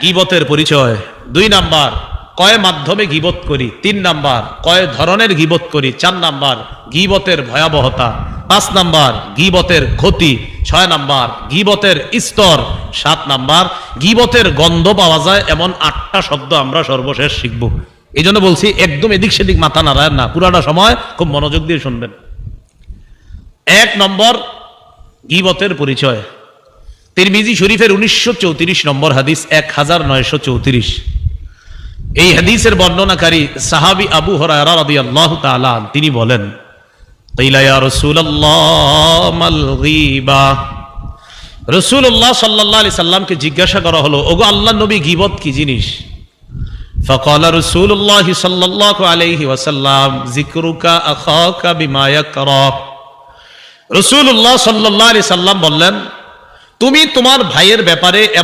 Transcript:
গীবতের পরিচয়। 2 নাম্বার, কয় মাধ্যমে গীবত করি। 3 নাম্বার, কয় ধরনের গীবত করি। 4 নাম্বার, গীবতের ভয়াবহতা। 5 নাম্বার, গীবতের ক্ষতি। 6 নাম্বার, গীবতের স্তর। 7 নাম্বার, গীবতের গন্ধ পাওয়া যায় এমন 8টা শব্দ আমরা সর্বশেষ শিখব। এই জন্য বলছি একদম এদিক সেদিক মাথা নাড়ায় না, পুরাটা সময় খুব মনোযোগ দিয়ে শুনবেন। 1 নম্বর, গীবতের পরিচয়। তিরমিজি শরীফের 1934 নম্বর হাদিস, 1934। এই হাদিসের বর্ণনাকারী সাহাবী আবু হুরায়রা রাদিয়াল্লাহু তাআলা তিনি বলেন, কিলা ইয়া রাসূলুল্লাহ মাল গীবা। রাসূলুল্লাহ সাল্লাল্লাহু আলাইহি সাল্লামকে জিজ্ঞাসা করা হলো, ওগো আল্লাহর নবী, গীবত কি জিনিস? ফাকালা রাসূলুল্লাহ সাল্লাল্লাহু আলাইহি ওয়াসাল্লাম, যিকরুকা আখাকা বিমা ইয়াকরা। রাসূলুল্লাহ সাল্লাল্লাহু আলাইহি সাল্লাম বললেন, তুমি তোমার ভাইয়ের ব্যাপারে এমন